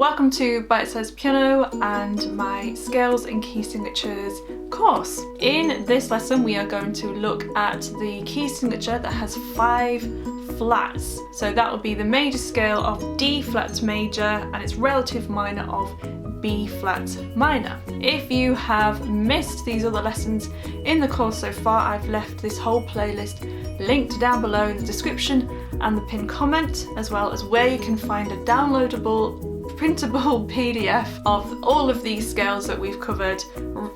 Welcome to Bitesize Piano and my scales and key signatures course. In this lesson we are going to look at the key signature that has 5 flats. So that will be the major scale of D flat major and its relative minor of B flat minor. If you have missed these other lessons in the course so far, I've left this whole playlist linked down below in the description and the pinned comment, as well as where you can find a downloadable printable PDF of all of these scales that we've covered,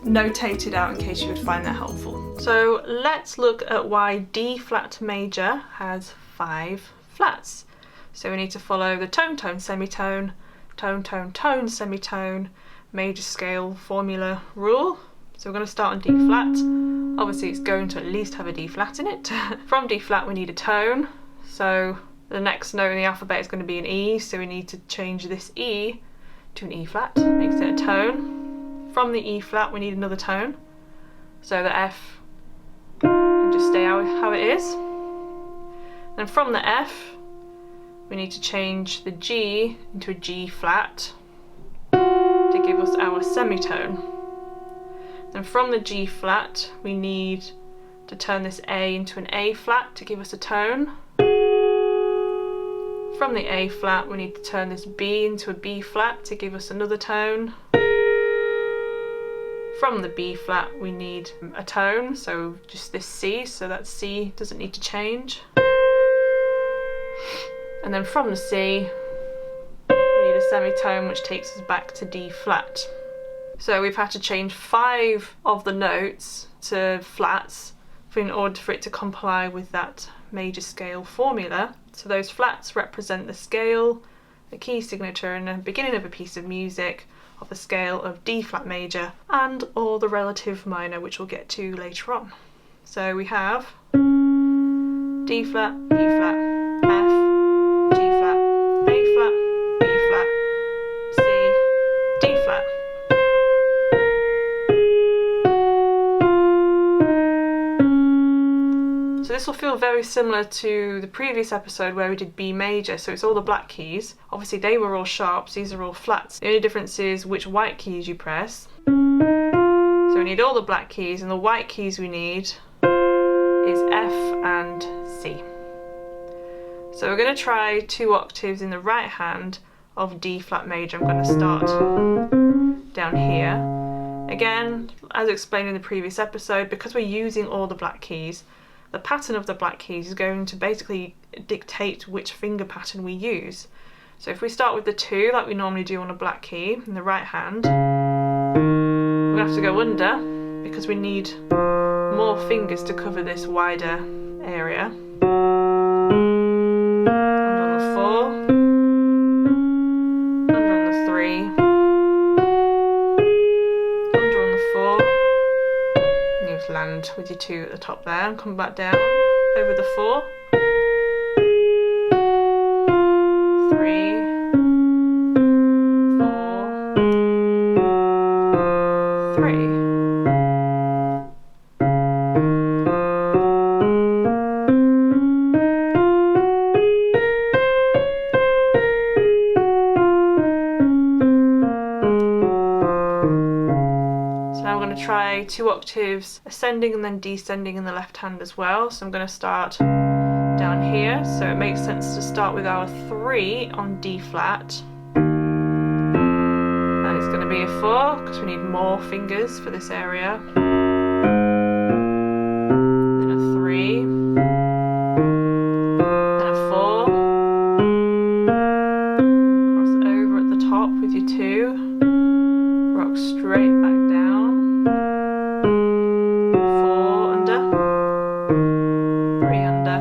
notated out in case you would find that helpful. So let's look at why D flat major has 5 flats. So we need to follow the tone, tone, semitone, tone, tone, tone, semitone, major scale formula rule. So we're going to start on D flat. Obviously it's going to at least have a D flat in it. From D flat we need a tone. So the next note in the alphabet is going to be an E, so we need to change this E to an E flat, makes it a tone. From the E flat we need another tone, so the F can just stay how it is. Then from the F we need to change the G into a G flat to give us our semitone. Then from the G flat we need to turn this A into an A flat to give us a tone. From the A flat we need to turn this B into a B flat to give us another tone. From the B flat we need a tone, so just this C, so that C doesn't need to change. And then from the C we need a semitone, which takes us back to D flat. So we've had to change 5 of the notes to flats in order for it to comply with that major scale formula. So those flats represent the scale, the key signature and the beginning of a piece of music of the scale of D flat major and or the relative minor, which we'll get to later on. So we have D flat, E flat, F, G flat, A flat, B flat, C, D flat. So this will feel very similar to the previous episode where we did B major, so it's all the black keys. Obviously they were all sharps, these are all flats. The only difference is which white keys you press. So we need all the black keys, and the white keys we need is F and C. So we're going to try 2 octaves in the right hand of D flat major. I'm going to start down here. Again, as explained in the previous episode, because we're using all the black keys, the pattern of the black keys is going to basically dictate which finger pattern we use. So if we start with the 2 like we normally do on a black key in the right hand, we're going to have to go under because we need more fingers to cover this wider area. Under on the 4, under on the 3, under on the 4. You just land with your 2 at the top there and come back down over the 4, 3, 4, 3. Try 2 octaves ascending and then descending in the left hand as well. So I'm going to start down here, so it makes sense to start with our 3 on D flat. And it's going to be a 4 because we need more fingers for this area. Then a 3, then a 4, cross over at the top with your 2, rock straight back down. 4 under, 3 under,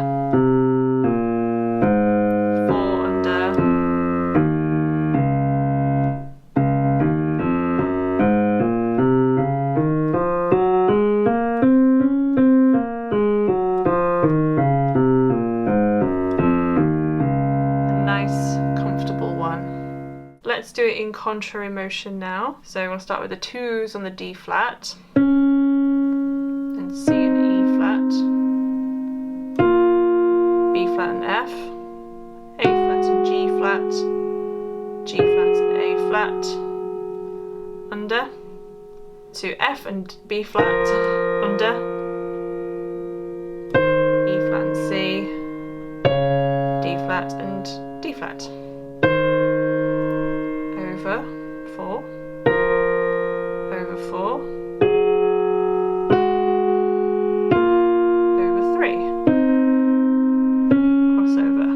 4 under, a nice comfortable one. Let's do it in contrary motion now. So we'll start with the 2s on the D flat. C and E flat, B flat and F, A flat and G flat, G flat and A flat, under, to F and B flat, under, E flat and C, D flat and D flat, over 4, over 4, over 3, crossover.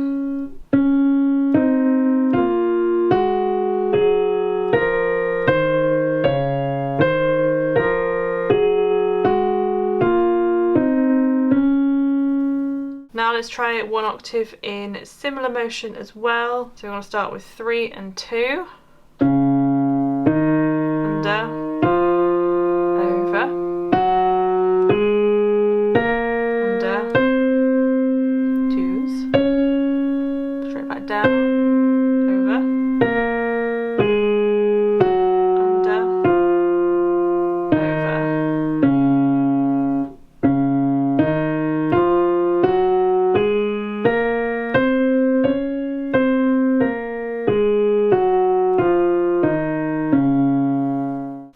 Now let's try it 1 octave in similar motion as well. So we're going to start with 3 and 2, under, over, under, 2s, straight back down, over, under, over.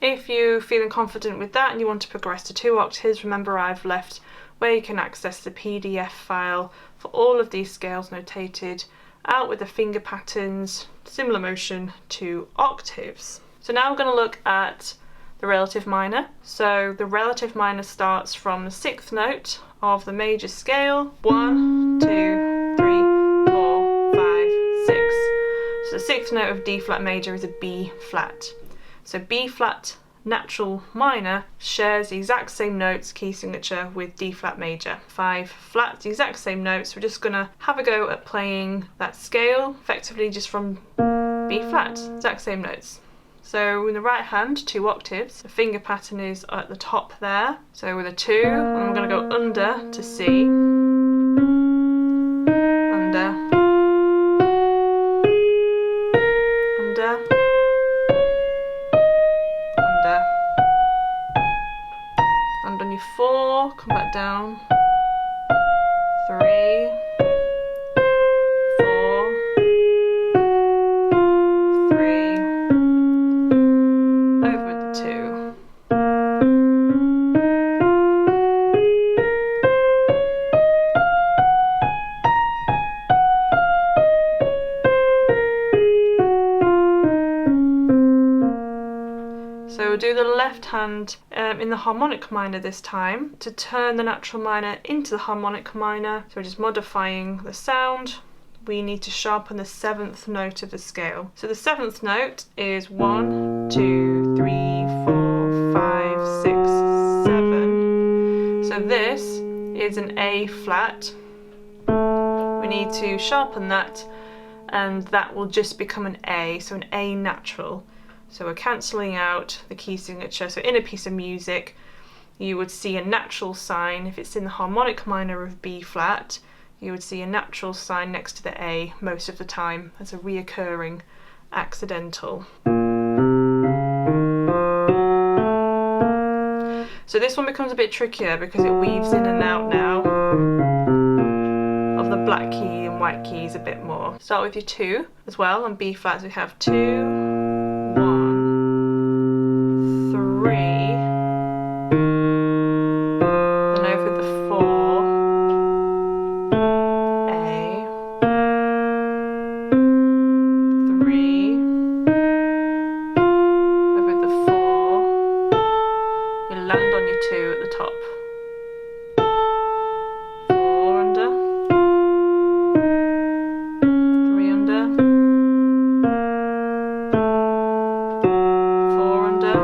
If you're feeling confident with that and you want to progress to 2 octaves, remember I've left where you can access the PDF file for all of these scales notated out with the finger patterns, similar motion to octaves. So now we're going to look at the relative minor. So the relative minor starts from the 6th note of the major scale, 1, 2, 3, 4, 5, 6. So the 6th note of D flat major is a B flat. So B flat natural minor shares the exact same notes key signature with D flat major. 5 flats, the exact same notes. We're just gonna have a go at playing that scale effectively just from B flat, exact same notes. So in the right hand, 2 octaves, the finger pattern is at the top there. So with a 2, and I'm gonna go under to C, under, under, and on your 4, come back down, 3, 4, 3, over with the 2. So we'll do the left hand in the harmonic minor this time to turn the natural minor into the harmonic minor. So we're just modifying the sound. We need to sharpen the 7th note of the scale. So the 7th note is 1, 2, 3, 4, 5, 6, 7. So this is an A flat. We need to sharpen that and that will just become an A, so an A natural. So we're cancelling out the key signature. So in a piece of music, you would see a natural sign. If it's in the harmonic minor of B flat, you would see a natural sign next to the A most of the time as a reoccurring accidental. So this one becomes a bit trickier because it weaves in and out now of the black key and white keys a bit more. Start with your 2 as well. On B flats we have 2, 1, 3, then over the 4, A, 3, over the 4, you land on your 2 at the top, 4 under, 3 under, 4 under,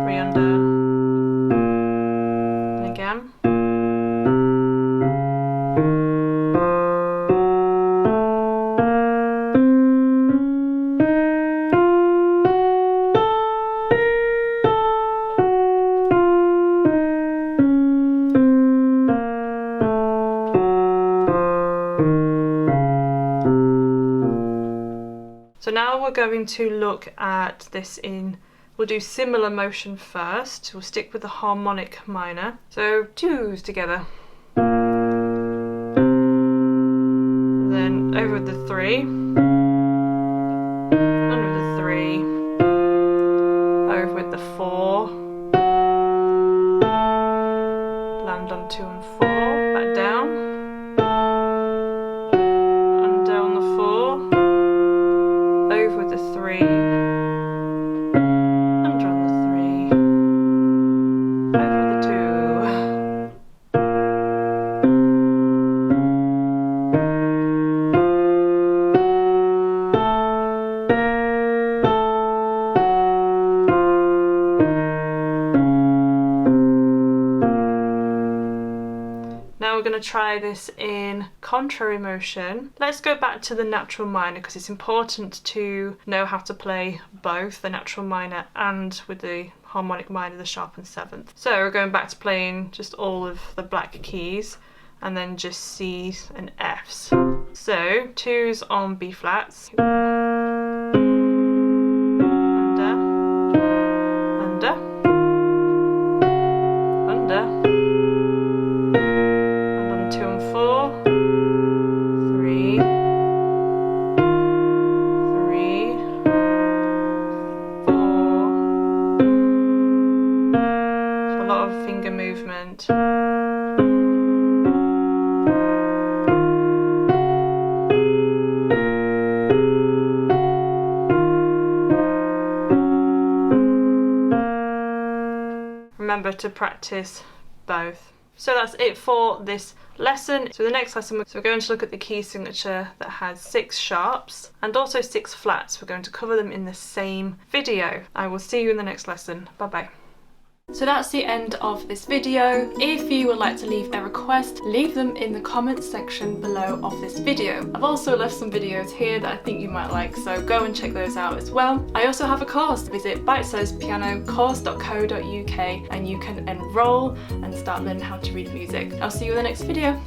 3 under, and again. So now we're going to look at this in, we'll do similar motion first. We'll stick with the harmonic minor. So 2s together. And then over the 3. on 2 and 4, back down, under on the 4, over with the 3, under on the 3, over with the 2. Now we're going to try this in contrary motion. Let's go back to the natural minor because it's important to know how to play both the natural minor and with the harmonic minor, the sharpened 7th. So we're going back to playing just all of the black keys and then just C's and F's. So 2's on B flats, under, under, under, 2 and 4, 3, 3, 4. So a lot of finger movement. Remember to practice both. So that's it for this lesson. So the next lesson, we're going to look at the key signature that has 6 sharps and also 6 flats. We're going to cover them in the same video. I will see you in the next lesson. Bye bye. So that's the end of this video. If you would like to leave a request, leave them in the comments section below of this video. I've also left some videos here that I think you might like, so go and check those out as well. I also have a course. Visit bitesizepianocourse.co.uk and you can enroll and start learning how to read music. I'll see you in the next video.